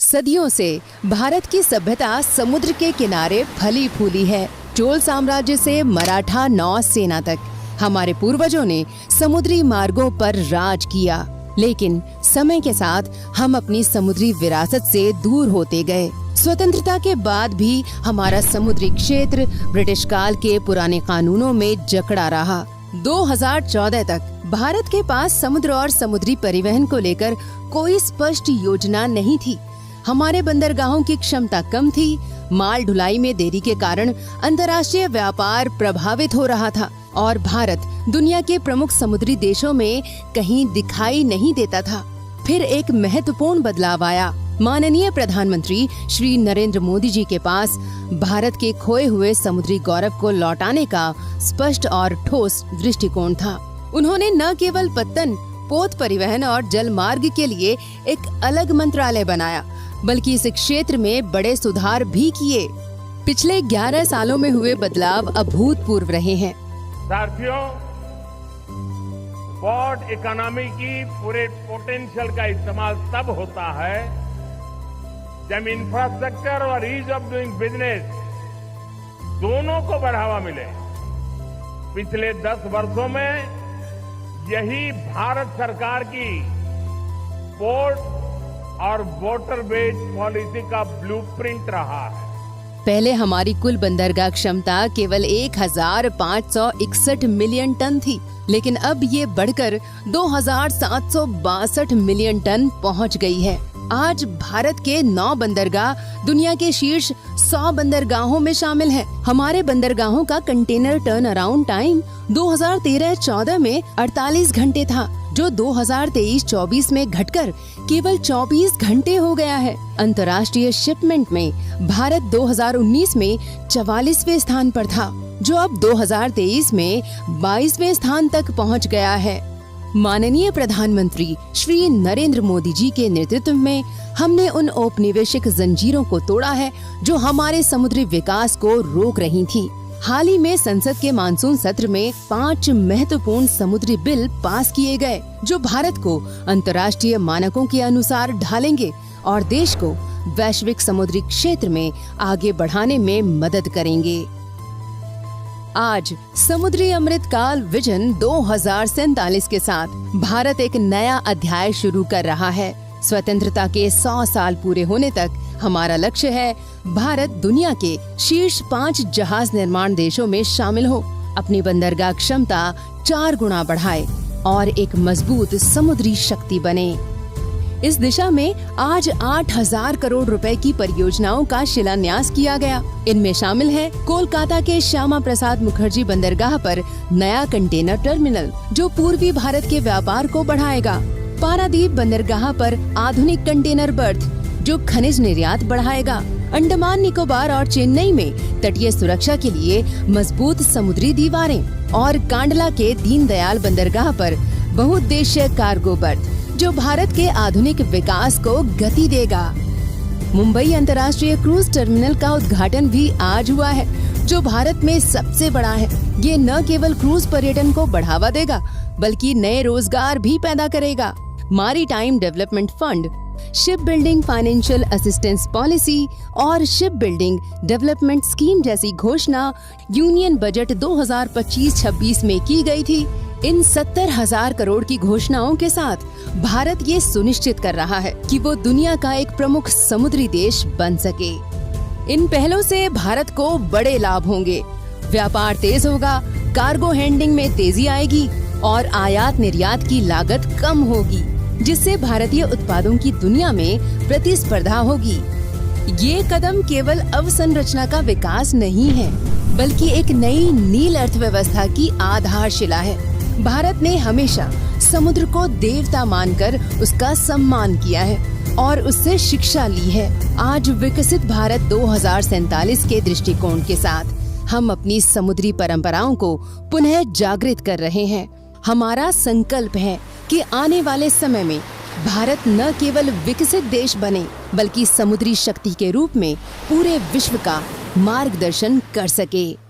सदियों से भारत की सभ्यता समुद्र के किनारे फली फूली है। चोल साम्राज्य से मराठा नौसेना तक हमारे पूर्वजों ने समुद्री मार्गों पर राज किया, लेकिन समय के साथ हम अपनी समुद्री विरासत से दूर होते गए। स्वतंत्रता के बाद भी हमारा समुद्री क्षेत्र ब्रिटिश काल के पुराने कानूनों में जकड़ा रहा। 2014 तक भारत के पास समुद्र और समुद्री परिवहन को लेकर कोई स्पष्ट योजना नहीं थी। हमारे बंदरगाहों की क्षमता कम थी। माल ढुलाई में देरी के कारण अंतर्राष्ट्रीय व्यापार प्रभावित हो रहा था और भारत दुनिया के प्रमुख समुद्री देशों में कहीं दिखाई नहीं देता था। फिर एक महत्वपूर्ण बदलाव आया। माननीय प्रधानमंत्री श्री नरेंद्र मोदी जी के पास भारत के खोए हुए समुद्री गौरव को लौटाने का स्पष्ट और ठोस दृष्टिकोण था। उन्होंने न केवल पत्तन, पोत परिवहन और जल मार्ग के लिए एक अलग मंत्रालय बनाया, बल्कि इस क्षेत्र में बड़े सुधार भी किए। पिछले 11 सालों में हुए बदलाव अभूतपूर्व रहे हैं। साथियों, पोर्ट इकोनॉमी की पूरे पोटेंशियल का इस्तेमाल तब होता है जब इंफ्रास्ट्रक्चर और ईज ऑफ डूइंग बिजनेस दोनों को बढ़ावा मिले। पिछले 10 वर्षों में यही भारत सरकार की पोर्ट और वाटरवेज पॉलिसी का ब्लूप्रिंट रहा है। पहले हमारी कुल बंदरगाह क्षमता केवल 1561 मिलियन टन थी, लेकिन अब ये बढ़कर 2762 मिलियन टन पहुंच गई है। आज भारत के 9 बंदरगाह दुनिया के शीर्ष 100 बंदरगाहों में शामिल हैं। हमारे बंदरगाहों का कंटेनर टर्न अराउंड टाइम 2013-14 में 48 घंटे था, जो 2023-24 में घटकर केवल 24 घंटे हो गया है। अंतर्राष्ट्रीय शिपमेंट में भारत 2019 में 44वें स्थान पर था, जो अब 2023 में 22वें स्थान तक पहुंच गया है। माननीय प्रधानमंत्री श्री नरेंद्र मोदी जी के नेतृत्व में हमने उन औपनिवेशिक जंजीरों को तोड़ा है जो हमारे समुद्री विकास को रोक रही थी। हाल ही में संसद के मानसून सत्र में 5 महत्वपूर्ण समुद्री बिल पास किए गए, जो भारत को अंतर्राष्ट्रीय मानकों के अनुसार ढालेंगे और देश को वैश्विक समुद्री क्षेत्र में आगे बढ़ाने में मदद करेंगे। आज समुद्री अमृत काल विजन 2047 के साथ भारत एक नया अध्याय शुरू कर रहा है। स्वतंत्रता के 100 साल पूरे होने तक हमारा लक्ष्य है भारत दुनिया के शीर्ष 5 जहाज निर्माण देशों में शामिल हो, अपनी बंदरगाह क्षमता 4 गुना बढ़ाए और एक मजबूत समुद्री शक्ति बने। इस दिशा में आज 8000 करोड़ रुपए की परियोजनाओं का शिलान्यास किया गया। इनमें शामिल है कोलकाता के श्यामा प्रसाद मुखर्जी बंदरगाह पर नया कंटेनर टर्मिनल, जो पूर्वी भारत के व्यापार को बढ़ाएगा। पारादीप बंदरगाह पर आधुनिक कंटेनर बर्थ, जो खनिज निर्यात बढ़ाएगा। अंडमान निकोबार और चेन्नई में तटीय सुरक्षा के लिए मजबूत समुद्री दीवारें और कांडला के दीनदयाल बंदरगाह पर बहुउद्देशीय कार्गो बर्थ, जो भारत के आधुनिक विकास को गति देगा। मुंबई अंतर्राष्ट्रीय क्रूज टर्मिनल का उद्घाटन भी आज हुआ है, जो भारत में सबसे बड़ा है। ये न केवल क्रूज पर्यटन को बढ़ावा देगा, बल्कि नए रोजगार भी पैदा करेगा। Maritime development fund, ship building financial assistance policy और शिप बिल्डिंग डेवलपमेंट स्कीम जैसी घोषणा यूनियन बजट 2025-26 में की गई थी। इन 70,000 करोड़ की घोषणाओं के साथ भारत ये सुनिश्चित कर रहा है कि वो दुनिया का एक प्रमुख समुद्री देश बन सके। इन पहलों से भारत को बड़े लाभ होंगे। व्यापार तेज होगा, कार्गो हैंडलिंग में तेजी आएगी और आयात निर्यात की लागत कम होगी, जिससे भारतीय उत्पादों की दुनिया में प्रतिस्पर्धा होगी। ये कदम केवल अवसंरचना का विकास नहीं है, बल्कि एक नई नील अर्थव्यवस्था की आधारशिला है। भारत ने हमेशा समुद्र को देवता मानकर उसका सम्मान किया है और उससे शिक्षा ली है। आज विकसित भारत 2047 के दृष्टिकोण के साथ हम अपनी समुद्री परंपराओं को पुनः जागृत कर रहे हैं। हमारा संकल्प है कि आने वाले समय में भारत न केवल विकसित देश बने, बल्कि समुद्री शक्ति के रूप में पूरे विश्व का मार्गदर्शन कर सके।